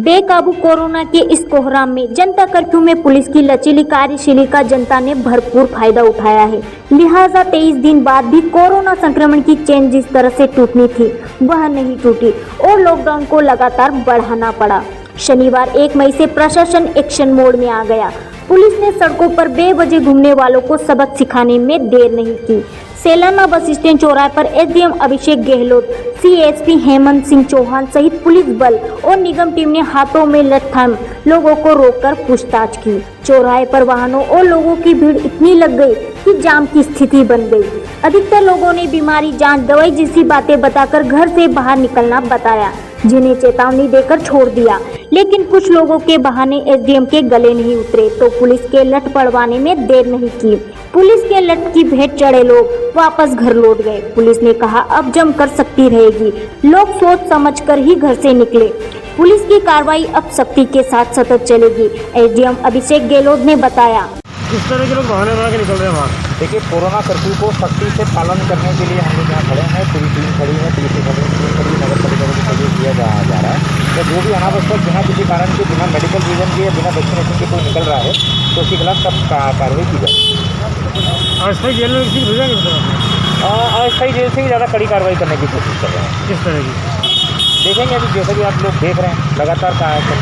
बेकाबू कोरोना के इस कोहराम में जनता कर्फ्यू में पुलिस की लचीली कार्यशैली का जनता ने भरपूर फायदा उठाया है। लिहाजा 23 दिन बाद भी कोरोना संक्रमण की चेन जिस तरह से टूटनी थी वह नहीं टूटी और लॉकडाउन को लगातार बढ़ाना पड़ा। शनिवार 1 मई से प्रशासन एक्शन मोड में आ गया। पुलिस ने सड़कों पर बेवजह घूमने वालों को सबक सिखाने में देर नहीं की। सेलाना बस स्टैंड चौराहे पर एसडीएम अभिषेक गहलोत, सीएसपी हेमंत सिंह चौहान सहित पुलिस बल और निगम टीम ने हाथों में लठ-थम लोगों को रोककर पूछताछ की। चौराहे पर वाहनों और लोगों की भीड़ इतनी लग गई कि जाम की स्थिति बन गई। अधिकतर लोगों ने बीमारी, जांच, दवाई जैसी बातें बताकर घर से बाहर निकलना बताया, जिन्हें चेतावनी देकर छोड़ दिया। लेकिन कुछ लोगों के बहाने एसडीएम के गले नहीं उतरे तो पुलिस के लठ पड़वाने में देर नहीं की। पुलिस के लठ की भेंट चढ़े लोग वापस घर लौट गए। पुलिस ने कहा अब जमकर सख्ती रहेगी, लोग सोच समझकर ही घर से निकले। पुलिस की कार्रवाई अब सख्ती के साथ सतत चलेगी, एसडीएम अभिषेक गहलोत ने बताया। इस तरह के लोग बहाने बना के निकल रहे हैं बाहर। देखिए, कोरोना कर्फ्यू को सख्ती से पालन करने के लिए हम लोग यहाँ खड़े हैं, पूरी टीम खड़ी है, पुलिस की टीम खड़ी, नगर पालिका को सहयोग दिया जा रहा है। तो जो भी अनावश्यक बिना किसी कारण के, बिना मेडिकल रीजन के या बिना वैक्सीनेशन के कोई निकल रहा है तो उसके खिलाफ सब कार्रवाई की जाए। अस्थायी जेल में किसी भेजा अस्थायी जेल से ही ज़्यादा कड़ी कार्रवाई करने की कोशिश कर रहे हैं। किस तरह की देखेंगे अभी, जैसा कि आप लोग देख रहे हैं लगातार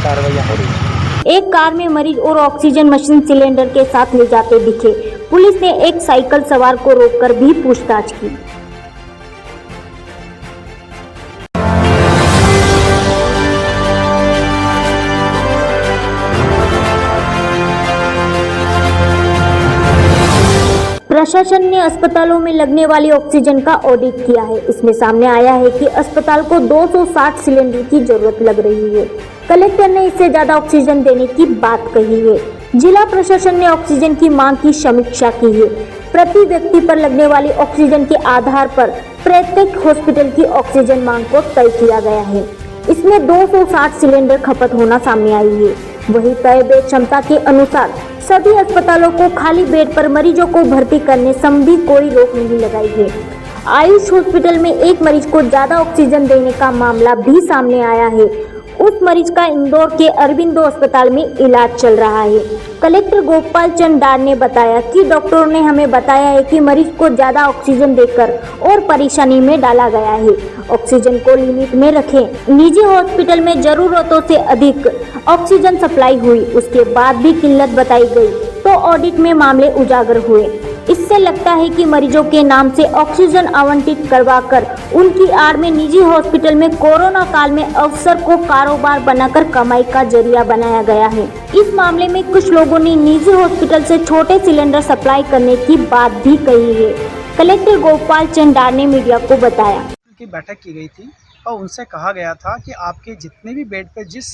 कार्रवाइयाँ हो रही हैं। एक कार में मरीज और ऑक्सीजन मशीन सिलेंडर के साथ ले जाते दिखे। पुलिस ने एक साइकिल सवार को रोककर भी पूछताछ की। प्रशासन ने अस्पतालों में लगने वाली ऑक्सीजन का ऑडिट किया है। इसमें सामने आया है कि अस्पताल को 260 सिलेंडर की जरूरत लग रही है। कलेक्टर ने इससे ज्यादा ऑक्सीजन देने की बात कही है। जिला प्रशासन ने ऑक्सीजन की मांग की समीक्षा की है। प्रति व्यक्ति पर लगने वाली ऑक्सीजन के आधार पर प्रत्येक हॉस्पिटल की ऑक्सीजन मांग को तय किया गया है। इसमें 260 सिलेंडर खपत होना सामने आई है। वही तय बेड क्षमता के अनुसार सभी अस्पतालों को खाली बेड पर मरीजों को भर्ती करने संबंधी कोई रोक नहीं लगाई है। आयुष हॉस्पिटल में एक मरीज को ज्यादा ऑक्सीजन देने का मामला भी सामने आया है। उस मरीज का इंदौर के अरविंदो अस्पताल में इलाज चल रहा है। कलेक्टर गोपाल चंद डार ने बताया कि डॉक्टरों ने हमें बताया है कि मरीज को ज्यादा ऑक्सीजन देकर और परेशानी में डाला गया है। ऑक्सीजन को लिमिट में रखें। निजी हॉस्पिटल में जरूरतों से अधिक ऑक्सीजन सप्लाई हुई, उसके बाद भी किल्लत बताई गई तो ऑडिट में मामले उजागर हुए। इससे लगता है कि मरीजों के नाम से ऑक्सीजन आवंटित करवाकर उनकी आड़ में निजी हॉस्पिटल में कोरोना काल में अवसर को कारोबार बनाकर कमाई का जरिया बनाया गया है। इस मामले में कुछ लोगों ने निजी हॉस्पिटल से छोटे सिलेंडर सप्लाई करने की बात भी कही है। कलेक्टर गोपाल चंद डार ने मीडिया को बताया की बैठक की गई थी और उनसे कहा गया था कि आपके जितने भी बेड पे जिस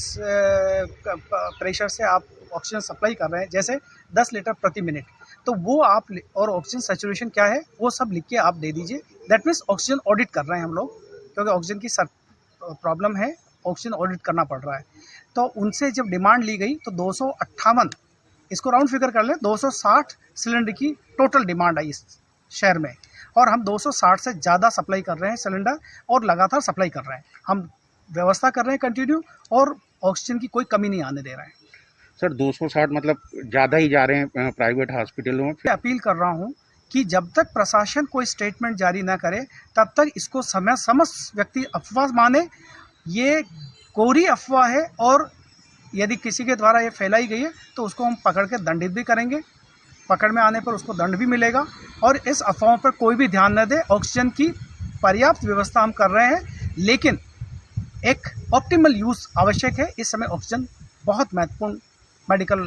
प्रेशर से आप ऑक्सीजन सप्लाई कर रहे हैं, जैसे 10 लीटर प्रति मिनट, तो वो आप और ऑक्सीजन सैचुरेशन क्या है वो सब लिख के आप दे दीजिए। दैट मीन्स ऑक्सीजन ऑडिट कर रहे हैं हम लोग, क्योंकि ऑक्सीजन की प्रॉब्लम है, ऑक्सीजन ऑडिट करना पड़ रहा है। तो उनसे जब डिमांड ली गई तो 258, इसको राउंड फिगर कर लें, 260 सिलेंडर की टोटल डिमांड आई इस शहर में और हम 260 से ज़्यादा सप्लाई कर रहे हैं सिलेंडर और लगातार सप्लाई कर रहे हैं। हम व्यवस्था कर रहे हैं कंटिन्यू और ऑक्सीजन की कोई कमी नहीं आने दे रहे हैं। सर 260 मतलब ज़्यादा ही जा रहे हैं प्राइवेट हॉस्पिटलों में। अपील कर रहा हूं कि जब तक प्रशासन कोई स्टेटमेंट जारी न करे तब तक इसको समस्त व्यक्ति अफवाह माने। ये कोरी अफवाह है और यदि किसी के द्वारा ये फैलाई गई है तो उसको हम पकड़ के दंडित भी करेंगे। पकड़ में आने पर उसको दंड भी मिलेगा और इस अफवाहों पर कोई भी ध्यान न दे। ऑक्सीजन की पर्याप्त व्यवस्था हम कर रहे हैं, लेकिन एक ऑप्टिमल यूज़ आवश्यक है। इस समय ऑक्सीजन बहुत महत्वपूर्ण मेडिकल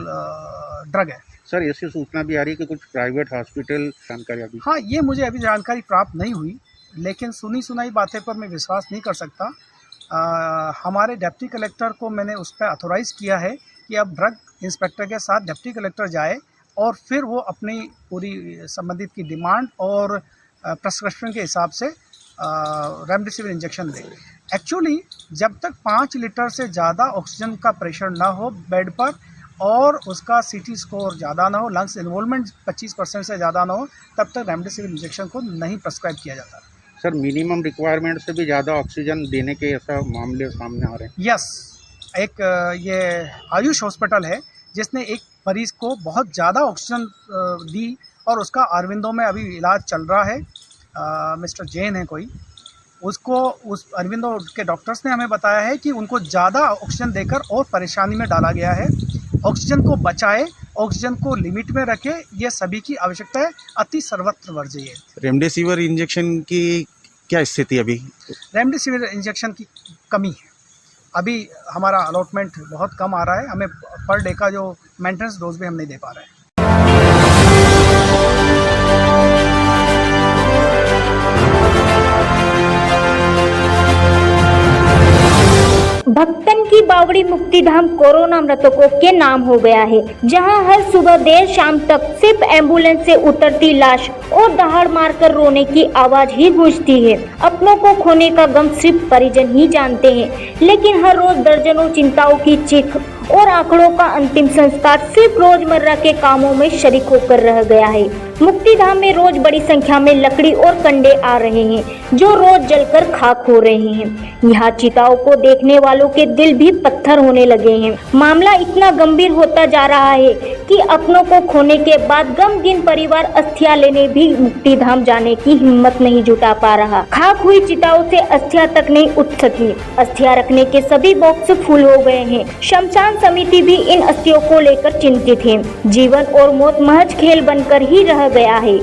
ड्रग है। सर ऐसी सूचना भी आ रही है कि कुछ प्राइवेट हॉस्पिटल जानकारी अभी? हाँ, ये मुझे अभी जानकारी प्राप्त नहीं हुई, लेकिन सुनी सुनाई बातें पर मैं विश्वास नहीं कर सकता। हमारे डिप्टी कलेक्टर को मैंने उस पर अथोराइज़ किया है कि अब ड्रग इंस्पेक्टर के साथ डिप्टी कलेक्टर जाए और फिर वो अपनी पूरी संबंधित की डिमांड और प्रिस्क्रिप्शन के हिसाब से रेमडेसिविर इंजेक्शन दें। एक्चुअली जब तक 5 लीटर से ज़्यादा ऑक्सीजन का प्रेशर ना हो बेड पर और उसका सीटी स्कोर ज़्यादा ना हो, लंग्स इन्वॉल्वमेंट 25% से ज़्यादा ना हो, तब तक रेमडेसिविर इंजेक्शन को नहीं प्रेस्क्राइब किया जाता। सर मिनिमम रिक्वायरमेंट से भी ज़्यादा ऑक्सीजन देने के ऐसा मामले सामने आ रहे हैं? यस, एक ये आयुष हॉस्पिटल है जिसने एक मरीज़ को बहुत ज़्यादा ऑक्सीजन दी और उसका अरविंदो में अभी इलाज चल रहा है। मिस्टर जैन है कोई, उसको उस अरविंदो के डॉक्टर्स ने हमें बताया है कि उनको ज़्यादा ऑक्सीजन देकर और परेशानी में डाला गया है। ऑक्सीजन को बचाए, ऑक्सीजन को लिमिट में रखे, ये सभी की आवश्यकता है, अति सर्वत्र वर्ज्य है। रेमडेसिविर इंजेक्शन की क्या स्थिति अभी? रेमडेसिविर इंजेक्शन की कमी है, अभी हमारा अलॉटमेंट बहुत कम आ रहा है, हमें पर डे का जो मेंटेनेंस डोज भी हम नहीं दे पा रहे हैं। भक्तन की बावड़ी मुक्तिधाम कोरोना मृतकों के नाम हो गया है, जहां हर सुबह देर शाम तक सिर्फ एम्बुलेंस से उतरती लाश और दहाड़ मारकर रोने की आवाज ही गूंजती है। अपनों को खोने का गम सिर्फ परिजन ही जानते हैं, लेकिन हर रोज दर्जनों चिंताओं की चीख और आंकड़ों का अंतिम संस्कार सिर्फ रोजमर्रा के कामों में शरीक होकर रह गया है। मुक्तिधाम में रोज बड़ी संख्या में लकड़ी और कंडे आ रहे हैं, जो रोज जलकर खाक हो रहे हैं। यहाँ चिताओं को देखने वालों के दिल भी पत्थर होने लगे हैं। मामला इतना गंभीर होता जा रहा है कि अपनों को खोने के बाद गमगीन परिवार अस्थियां लेने भी मुक्तिधाम जाने की हिम्मत नहीं जुटा पा रहा। खाक हुई चिताओं से अस्थियां तक नहीं उठ सकी। अस्थियां रखने के सभी बॉक्स फुल हो गए हैं। शमशान समिति भी इन अस्थियों को लेकर चिंतित है। जीवन और मौत महज खेल बनकर ही रह गया है।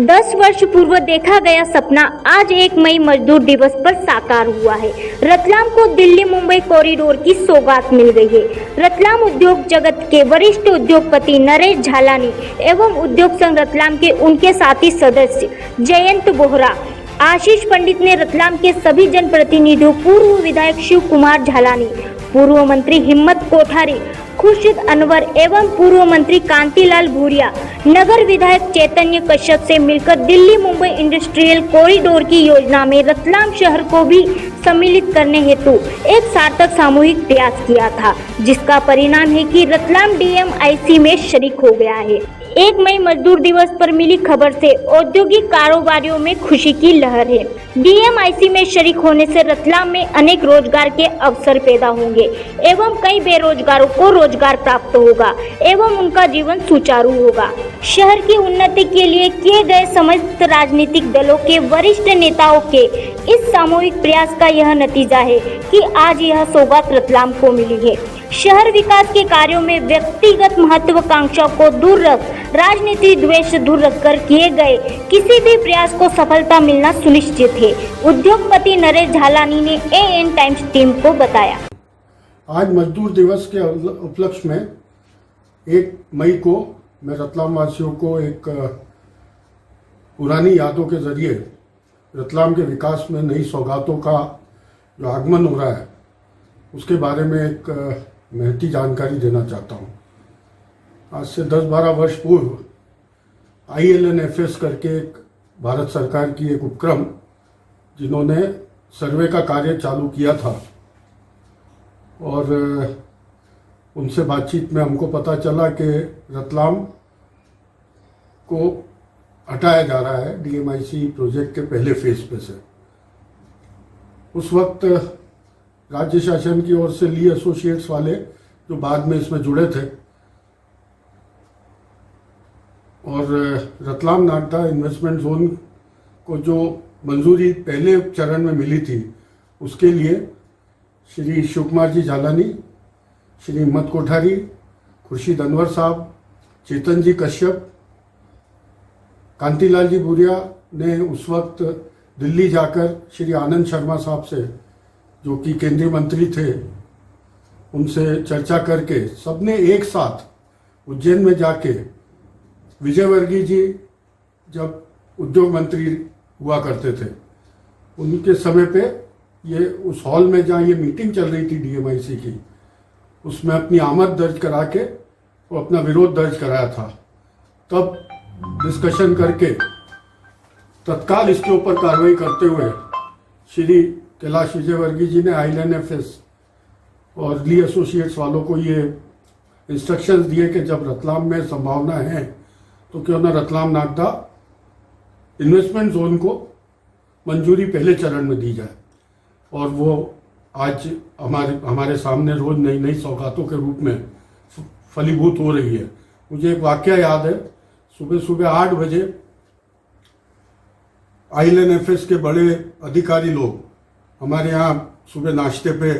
10 वर्ष पूर्व देखा गया सपना आज 1 मई मजदूर दिवस पर साकार हुआ है। रतलाम को दिल्ली मुंबई कॉरिडोर की सौगात मिल गई है। रतलाम उद्योग जगत के वरिष्ठ उद्योगपति नरेश झालानी एवं उद्योग संघ रतलाम के उनके साथी सदस्य जयंत बोहरा, आशीष पंडित ने रतलाम के सभी जनप्रतिनिधियों, पूर्व विधायक शिव कुमार झालानी, पूर्व मंत्री हिम्मत कोठारी, खुर्शीद अनवर एवं पूर्व मंत्री कांतिलाल भूरिया, नगर विधायक चैतन्य कश्यप से मिलकर दिल्ली मुंबई इंडस्ट्रियल कॉरिडोर की योजना में रतलाम शहर को भी सम्मिलित करने हेतु एक सार्थक सामूहिक प्रयास किया था, जिसका परिणाम है कि रतलाम DMIC में शरीक हो गया है। 1 मई मजदूर दिवस पर मिली खबर से औद्योगिक कारोबारियों में खुशी की लहर है। DMIC में शरीक होने से रतलाम में अनेक रोजगार के अवसर पैदा होंगे एवं कई बेरोजगारों को रोजगार प्राप्त होगा एवं उनका जीवन सुचारू होगा। शहर की उन्नति के लिए किए गए समस्त राजनीतिक दलों के वरिष्ठ नेताओं के इस सामूहिक प्रयास का यह नतीजा है कि आज यह सौगात रतलाम को मिली है। शहर विकास के कार्यों में व्यक्तिगत महत्वाकांक्षा को दूर रख, राजनीति द्वेष दूर रखकर किए गए किसी भी प्रयास को सफलता मिलना सुनिश्चित है, उद्योगपति नरेश झालानी ने AN टाइम्स टीम को बताया। आज मजदूर दिवस के उपलक्ष्य में 1 मई को मैं रतलाम वासियों को एक पुरानी यादों के जरिए रतलाम के विकास में नई सौगातों का जो आगमन हो रहा है उसके बारे में एक महती जानकारी देना चाहता हूँ। आज से 10-12 वर्ष पूर्व ILNFS करके एक भारत सरकार की एक उपक्रम, जिन्होंने सर्वे का कार्य चालू किया था, और उनसे बातचीत में हमको पता चला कि रतलाम को हटाया जा रहा है DMIC प्रोजेक्ट के पहले फेज पे से। उस वक्त राज्य शासन की ओर से ली एसोसिएट्स वाले, जो बाद में इसमें जुड़े थे, और रतलाम नागदा इन्वेस्टमेंट जोन को जो मंजूरी पहले चरण में मिली थी, उसके लिए श्री शिव कुमार जी झालानी, श्री हिम्मत कोठारी, खुर्शीद अनवर साहब, चेतन जी कश्यप, कांतिलाल जी भूरिया ने उस वक्त दिल्ली जाकर श्री आनंद शर्मा साहब से, जो कि केंद्रीय मंत्री थे, उनसे चर्चा करके सबने एक साथ उज्जैन में जाके, विजयवर्गीय जी जब उद्योग मंत्री हुआ करते थे उनके समय पे ये उस हॉल में जहाँ ये मीटिंग चल रही थी DMIC की, उसमें अपनी आमद दर्ज करा के और अपना विरोध दर्ज कराया था। तब डिस्कशन करके तत्काल इसके ऊपर कार्रवाई करते हुए श्री कैलाश विजयवर्गीय जी ने ILNFS और ली एसोसिएट्स वालों को ये इंस्ट्रक्शंस दिए कि जब रतलाम में संभावना है तो क्यों ना रतलाम नागदा इन्वेस्टमेंट जोन को मंजूरी पहले चरण में दी जाए, और वो आज हमारे सामने रोज नई नई सौगातों के रूप में फलीभूत हो रही है। मुझे एक वाकया याद है, सुबह सुबह 8 बजे ILNFS के बड़े अधिकारी लोग हमारे यहाँ सुबह नाश्ते पे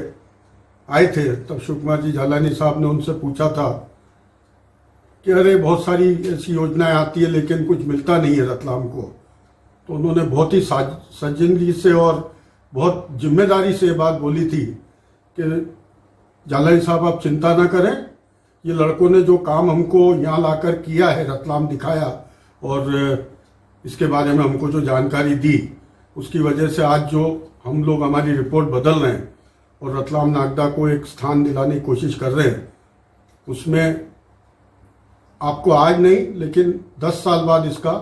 आए थे। तब शिव कुमार जी झालानी साहब ने उनसे पूछा था कि अरे बहुत सारी ऐसी योजनाएं आती है लेकिन कुछ मिलता नहीं है रतलाम को। तो उन्होंने बहुत ही संजीदगी से और बहुत जिम्मेदारी से ये बात बोली थी कि झालानी साहब आप चिंता ना करें, ये लड़कों ने जो काम हमको यहाँ लाकर किया है, रतलाम दिखाया और इसके बारे में हमको जो जानकारी दी, उसकी वजह से आज जो हम लोग हमारी रिपोर्ट बदल रहे हैं और रतलाम नागदा को एक स्थान दिलाने की कोशिश कर रहे हैं, उसमें आपको आज नहीं लेकिन 10 साल बाद इसका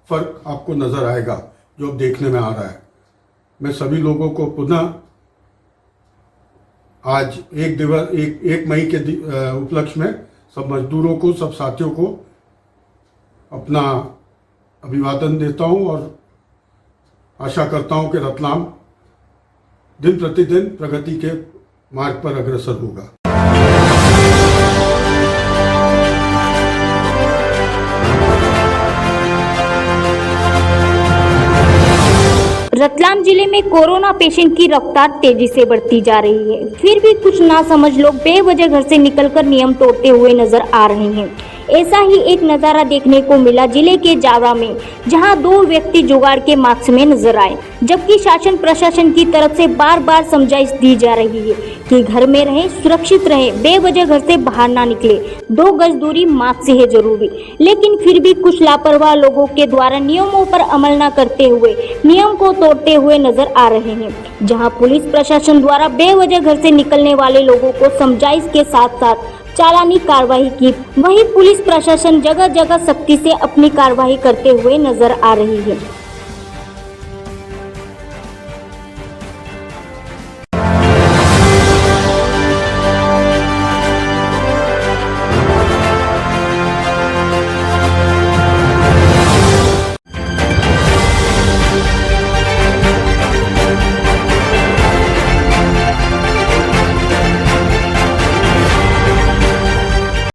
फर्क आपको नजर आएगा जो अब देखने में आ रहा है। मैं सभी लोगों को पुनः आज 1 मई के उपलक्ष्य में सब मजदूरों को, सब साथियों को अपना अभिवादन देता हूं और आशा करता हूं कि रतलाम दिन प्रतिदिन प्रगति के मार्ग पर अग्रसर होगा। रतलाम जिले में कोरोना पेशेंट की रफ्तार तेजी से बढ़ती जा रही है, फिर भी कुछ नासमझ लोग बेवजह घर से निकलकर नियम तोड़ते हुए नजर आ रहे हैं। ऐसा ही एक नजारा देखने को मिला जिले के जावरा में, जहां 2 व्यक्ति जुगाड़ के मास्क में नजर आए, जबकि शासन प्रशासन की तरफ से बार बार समझाइश दी जा रही है कि घर में रहें, सुरक्षित रहें, बेवजह घर से बाहर ना निकले, 2 गज दूरी मास्क से है जरूरी। लेकिन फिर भी कुछ लापरवाह लोगों के द्वारा नियमों पर अमल न करते हुए नियम को तोड़ते हुए नजर आ रहे हैं। जहां पुलिस प्रशासन द्वारा बेवजह घर से निकलने वाले लोगों को समझाइश के साथ साथ चालानी कार्रवाई की, वहीं पुलिस प्रशासन जगह जगह सख्ती से अपनी कार्रवाई करते हुए नजर आ रही है।